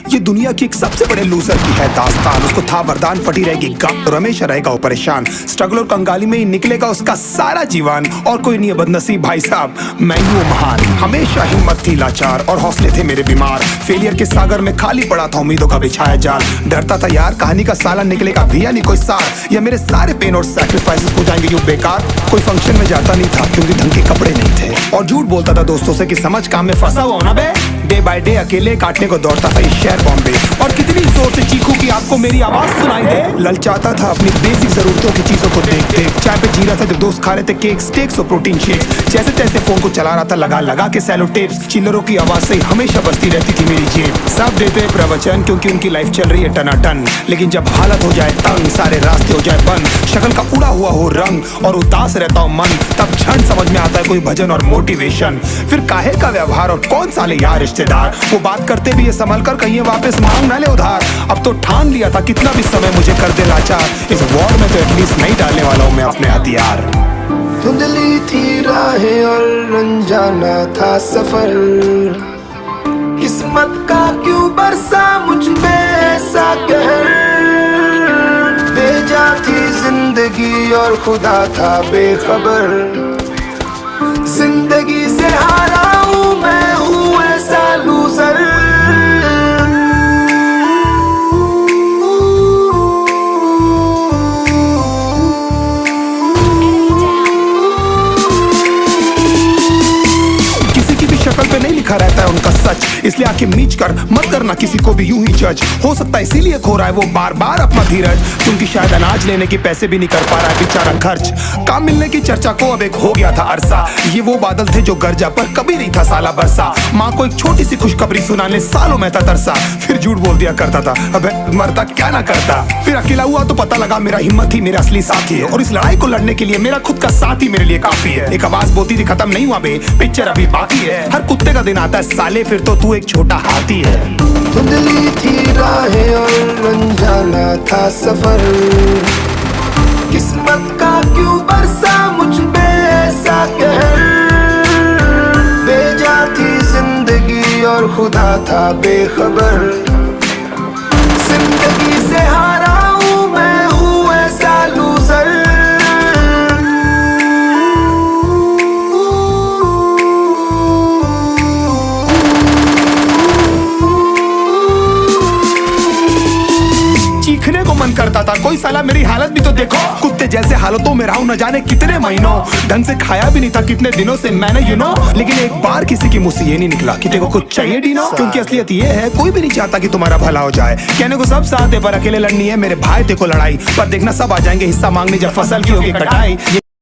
ये दुनिया की एक सबसे बड़े लूजर की है दास्तान। उसको था वरदान, फटी रहेगी गम तो हमेशा रहेगा वो परेशान। स्ट्रगल और कंगाली में ही निकलेगा उसका सारा जीवन। और कोई नहीं है बदनसीब भाई साहब, मैं ही हूँ महान। हमेशा हिम्मत थी लाचार और हौसले थे मेरे बीमार। फेलियर के सागर में खाली पड़ा था उम्मीदों का बिछाया जाल। डरता था यार कहानी का साला निकलेगा भैया नहीं कोई सार। या मेरे सारे पेन और सैक्रिफाइसेस हो जाएंगे यूं बेकार। कोई फंक्शन में जाता नहीं था क्योंकि ढंग के कपड़े नहीं थे। और झूठ बोलता था दोस्तों से कि समझ काम में फंसा हुआ ना बे। डे बाय डे अकेले काटने को दौड़ता था इस शहर बॉम्बे। और कितनी जोर से चीखूं कि आपको मेरी आवाज सुनाई दे। ललचाता था अपनी बेसिक जरूरतों की चीजों को देख देख। चाय पे जी रहा था जब दोस्त खा रहे थे केक स्टेक्स और प्रोटीन शेक्स। जैसे तैसे फोन को चला रहा था लगा लगा के सैलो टेप्स। चिल्लरों की आवाज से हमेशा बजती रहती थी मेरी जेब। सब देते प्रवचन क्योंकि उनकी लाइफ चल रही है टनाटन। लेकिन जब हालत हो जाए तंग, सारे रास्ते हो जाए बंद, शक्ल का उड़ा हुआ हो रंग और उदास रहता हो मन, तब क्षण समझ में आता है कोई भजन और मोटिवेशन। फिर काहे का व्यवहार और कौन साले यार रिश्तेदार। वो बात करते भी ये संभल कर कहीं वापस मांग ना ले उधार। अब तो ठान लिया था कितना भी समय मुझे कर दे लाचार। इस वॉर में तो एटलीस्ट नहीं डालने वाला हूँ मैं अपने हथियार। धुंधली थी राहें और अनजाना था सफर। किस्मत का क्यों बरसा मुझ पे ऐसा कहर। बेजा थी जिंदगी और खुदा था बेखबर। जिंदगी से हारा हूँ मैं हूँ ऐसा लूजर। शक्ल पे नहीं लिखा रहता है उनका सच, इसलिए आंखें मीच कर मत करना किसी को भी यूं ही जज। हो सकता है इसीलिए खो रहा है वो बार बार अपना धीरज। क्योंकि शायद अनाज लेने के पैसे भी नहीं कर पा रहा है बेचारा खर्च। काम मिलने की चर्चा को अब एक हो गया था अरसा। ये वो बादल थे जो गरजा पर कभी नहीं था साला बरसा। माँ को एक छोटी सी खुशखबरी सुनाने सालों में था तरसा। फिर झूठ बोल दिया करता था अबे मरता क्या ना करता। फिर अकेला हुआ तो पता लगा मेरा हिम्मत ही मेरा असली साथी है। और इस लड़ाई को लड़ने के लिए मेरा खुद का साथ ही मेरे लिए काफी है। एक आवाज बोलती थी खत्म नहीं हुआ बे, पिक्चर अभी बाकी है। हर कुत्ते का दिन आता है साले फिर तो तू एक छोटा हाथी है। धुंधली थी राहें और अनजाना था सफर। किस्मत का क्यों बरसा मुझ पे ऐसा कहर। बेजा थी जिंदगी और खुदा था बेखबर। जिंदगी से हारा हूँ मैं हूँ ऐसा लूजर। चीखने को मन करता था कोई साला मेरी हालत भी तो देखो। कुत्ते जैसे हालतों में रहा हूं न जाने कितने महीनों। ढंग से खाया भी नहीं था कितने दिनों से मैंने लेकिन एक बार किसी की मुंह से ये नहीं निकला कि तेरे को कुछ चाहिए डीनो। क्योंकि असलियत ये है कोई भी नहीं चाहता कि तुम्हारा भला हो जाए। कहने को सब साथ है पर अकेले लड़नी है मेरे भाई तेरे को लड़ाई। पर देखना सब आ जाएंगे हिस्सा मांगने जब फसल की होगी कटाई।